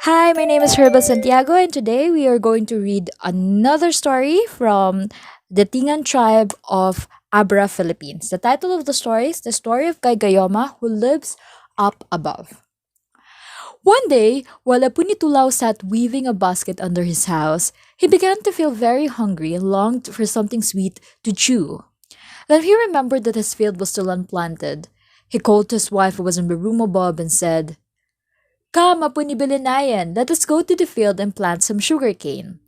Hi, my name is Herbel Santiago, and today we are going to read another story from the Tingan tribe of Abra, Philippines. The title of the story is The Story of Gaygayoma Who Lives Up Above. One day, while Apunitulao sat weaving a basket under his house, he began to feel very hungry and longed for something sweet to chew. Then he remembered that his field was still unplanted. He called to his wife who was in the room above and said, "Come, Apuni-Bilinayan, let us go to the field and plant some sugarcane."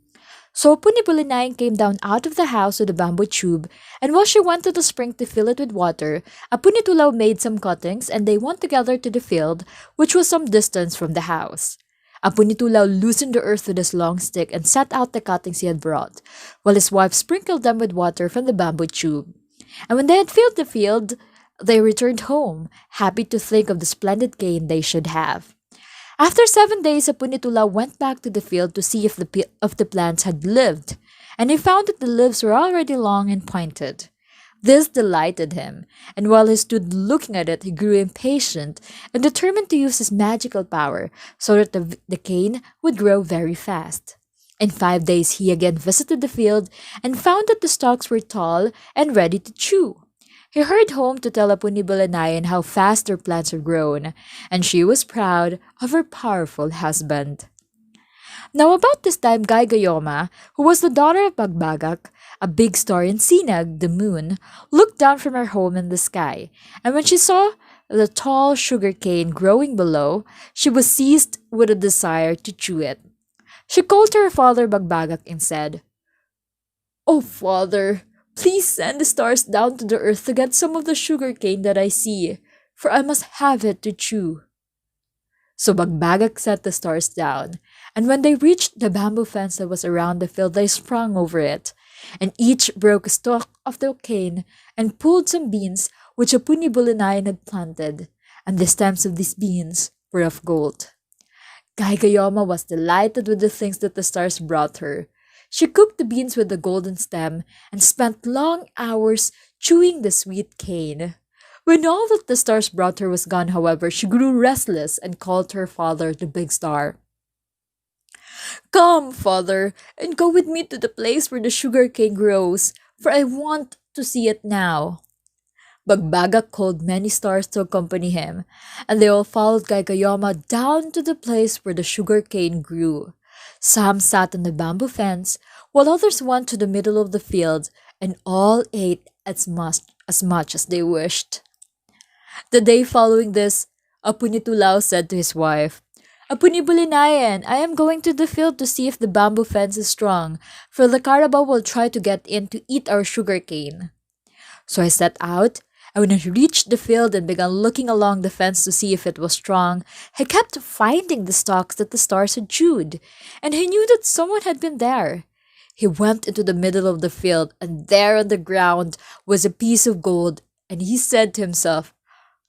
So Apuni-Bilinayan came down out of the house with a bamboo tube, and while she went to the spring to fill it with water, Apunitulao made some cuttings, and they went together to the field, which was some distance from the house. Apunitulao loosened the earth with his long stick and set out the cuttings he had brought, while his wife sprinkled them with water from the bamboo tube. And when they had filled the field, they returned home, happy to think of the splendid cane they should have. After 7 days, Apunitula went back to the field to see if the plants had lived, and he found that the leaves were already long and pointed. This delighted him, and while he stood looking at it, he grew impatient and determined to use his magical power so that the cane would grow very fast. In 5 days, he again visited the field and found that the stalks were tall and ready to chew. He hurried home to tell Apuni-Bilanayan how fast their plants had grown, and she was proud of her powerful husband. Now about this time, Gaygayoma, who was the daughter of Bagbagak, a big star in Sinag, the moon, looked down from her home in the sky, and when she saw the tall sugar cane growing below, she was seized with a desire to chew it. She called to her father Bagbagak and said, "Oh, father, please send the stars down to the earth to get some of the sugar cane that I see, for I must have it to chew." So Bagbagak set the stars down, and when they reached the bamboo fence that was around the field, they sprung over it, and each broke a stalk of the cane and pulled some beans which Apuni-Bulinayan had planted, and the stems of these beans were of gold. Gaygayoma was delighted with the things that the stars brought her. She cooked the beans with the golden stem and spent long hours chewing the sweet cane. When all that the stars brought her was gone, however, she grew restless and called to her father, the big star. "Come, father, and go with me to the place where the sugar cane grows, for I want to see it now." Bagbaga called many stars to accompany him, and they all followed Gaygayoma down to the place where the sugar cane grew. Some sat on the bamboo fence, while others went to the middle of the field, and all ate as much as they wished. The day following this, Apunitulao said to his wife, "Apunibulinayan, I am going to the field to see if the bamboo fence is strong, for the carabao will try to get in to eat our sugar cane." So I set out, and when I reached the field and began looking along the fence to see if it was strong, I kept finding the stalks that the stars had chewed, and he knew that someone had been there. He went into the middle of the field, and there on the ground was a piece of gold, and he said to himself,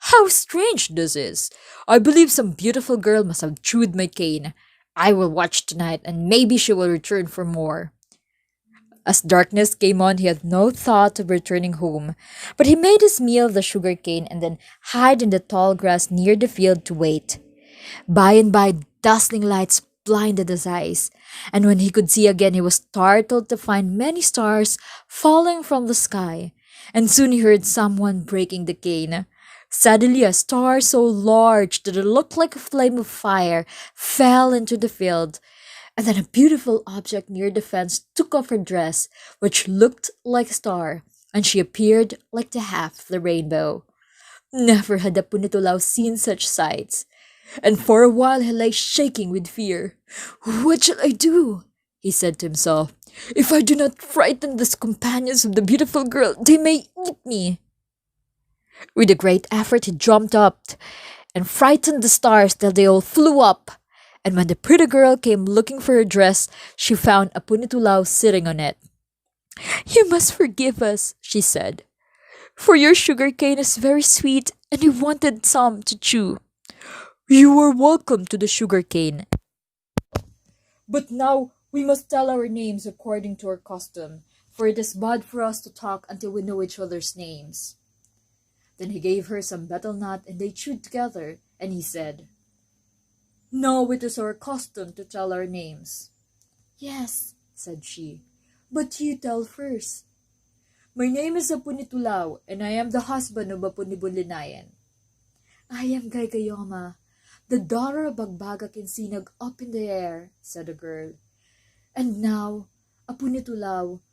"How strange this is! I believe some beautiful girl must have chewed my cane. I will watch tonight, and maybe she will return for more." As darkness came on, he had no thought of returning home, but he made his meal of the sugar cane and then hid in the tall grass near the field to wait. By and by, dazzling lights blinded his eyes, and when he could see again, he was startled to find many stars falling from the sky, and soon he heard someone breaking the cane. Suddenly, a star so large that it looked like a flame of fire fell into the field, and then a beautiful object near the fence took off her dress, which looked like a star, and she appeared like the half of the rainbow. Never had Apunitulao seen such sights, and for a while he lay shaking with fear. "What shall I do?" he said to himself. "If I do not frighten these companions of the beautiful girl, they may eat me." With a great effort, he jumped up and frightened the stars till they all flew up. And when the pretty girl came looking for her dress, she found Apunitulao sitting on it. "You must forgive us," she said, "for your sugar cane is very sweet, and we wanted some to chew." "You are welcome to the sugar cane. But now we must tell our names according to our custom, for it is bad for us to talk until we know each other's names." Then he gave her some betel nut, and they chewed together, and he said, Now it is our custom to tell our names." "Yes," said she, "but you tell first." "My name is Apunitulaw, and I am the husband of Apunibulinayan." "I am Gaygayoma, the daughter of Bagbagak and Sinag up in the air," said the girl. "And now, Apunitulaw,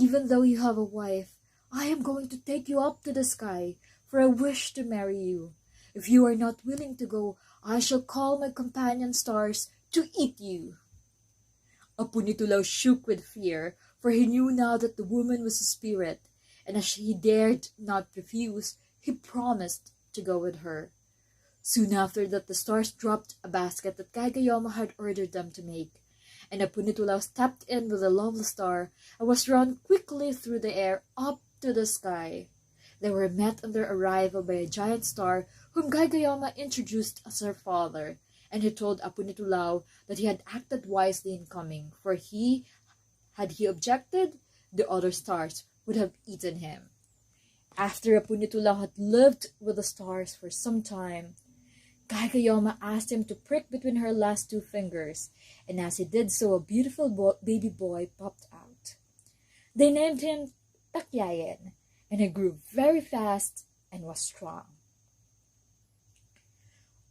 even though you have a wife, I am going to take you up to the sky, for I wish to marry you. If you are not willing to go, I shall call my companion stars to eat you." Apunitulaw shook with fear, for he knew now that the woman was a spirit, and as he dared not refuse, he promised to go with her. Soon after that, the stars dropped a basket that Gaygayoma had ordered them to make, and Apunitulaw stepped in with a lovely star and was run quickly through the air up to the sky. They were met on their arrival by a giant star whom Gaygayoma introduced as her father, and he told Apunitulaw that he had acted wisely in coming, for had he objected, the other stars would have eaten him. After Apunitulaw had lived with the stars for some time, Gaygayoma asked him to prick between her last two fingers, and as he did so, a beautiful baby boy popped out. They named him Takyayan, and he grew very fast and was strong.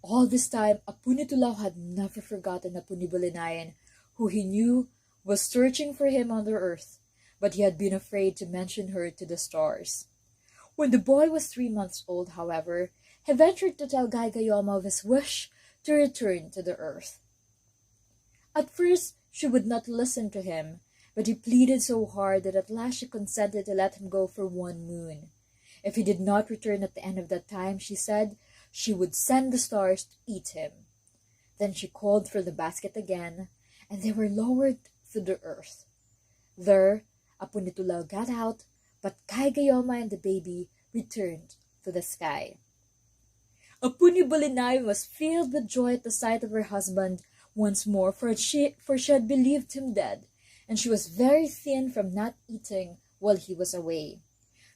All this time, Apunitulaw had never forgotten Apunibulinayan, who he knew was searching for him on the earth, but he had been afraid to mention her to the stars. When the boy was 3 months old, however, he ventured to tell Gaygayoma of his wish to return to the earth. At first, she would not listen to him, but he pleaded so hard that at last she consented to let him go for 1 moon. If he did not return at the end of that time, she said, she would send the stars to eat him. Then she called for the basket again, and they were lowered to the earth. There, Apunitulaw got out, but Gaygayoma and the baby returned to the sky. Apunibulinayan was filled with joy at the sight of her husband once more, for she had believed him dead, and she was very thin from not eating while he was away.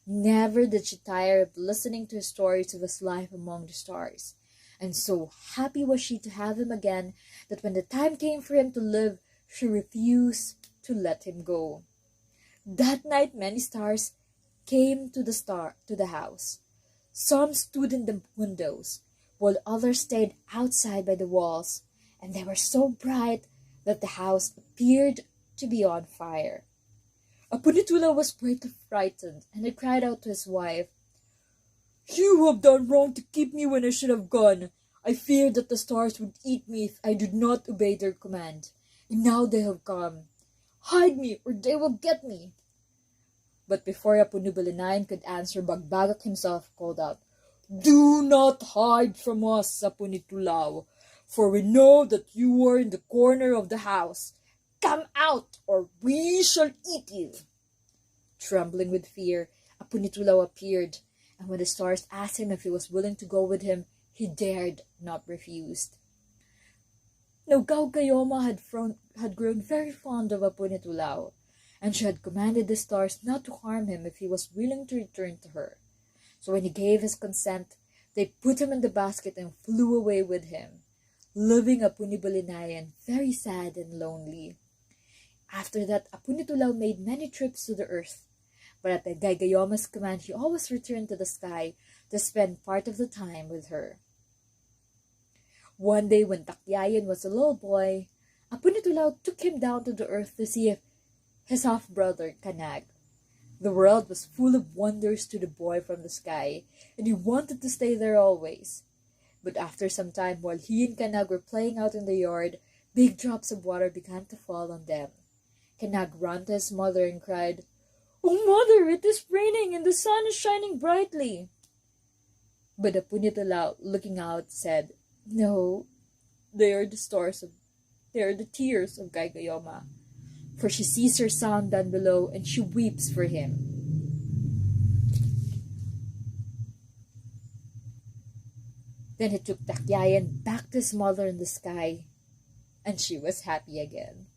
Never did she tire of listening to his stories of his life among the stars, and so happy was she to have him again that when the time came for him to live, she refused to let him go. That night many stars came to the house. Some stood in the windows, while others stayed outside by the walls, and they were so bright that the house appeared to be on fire. Apunitulaw was greatly frightened, and he cried out to his wife, "You have done wrong to keep me when I should have gone. I feared that the stars would eat me if I did not obey their command, and now they have come. Hide me, or they will get me." But before Apunibulinayan could answer, Bagbagak himself called out, "Do not hide from us, Apunitulaw, for we know that you are in the corner of the house. Come out, or we shall eat you." Trembling with fear, Apunitulaw appeared, and when the stars asked him if he was willing to go with him, he dared not refuse. Now Gaygayoma had grown very fond of Apunitulaw, and she had commanded the stars not to harm him if he was willing to return to her. So when he gave his consent, they put him in the basket and flew away with him, leaving Apunibulinayan very sad and lonely. After that, Apunitulaw made many trips to the earth, but at the Gaygayoma's command, he always returned to the sky to spend part of the time with her. One day when Takyayan was a little boy, Apunitulaw took him down to the earth to see his half-brother Kanag. The world was full of wonders to the boy from the sky, and he wanted to stay there always. But after some time, while he and Kanag were playing out in the yard, big drops of water began to fall on them. Kanag ran to his mother and cried, "Oh, mother, it is raining and the sun is shining brightly." But Apunitulaw, looking out, said, "No, they are the tears of Gaygayoma, for she sees her son down below and she weeps for him." Then he took Takyayan back to his mother in the sky, and she was happy again.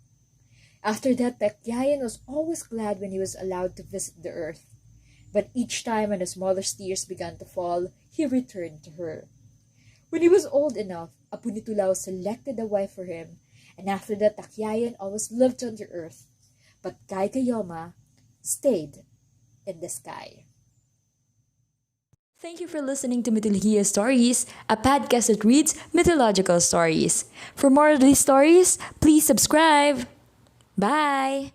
After that, Takyayan was always glad when he was allowed to visit the earth, but each time when his mother's tears began to fall, he returned to her. When he was old enough, Apo Nitulao selected a wife for him, and after that, Takyayan always lived on the earth. But Gaygayoma stayed in the sky. Thank you for listening to Mythology Stories, a podcast that reads mythological stories. For more of these stories, please subscribe. Bye!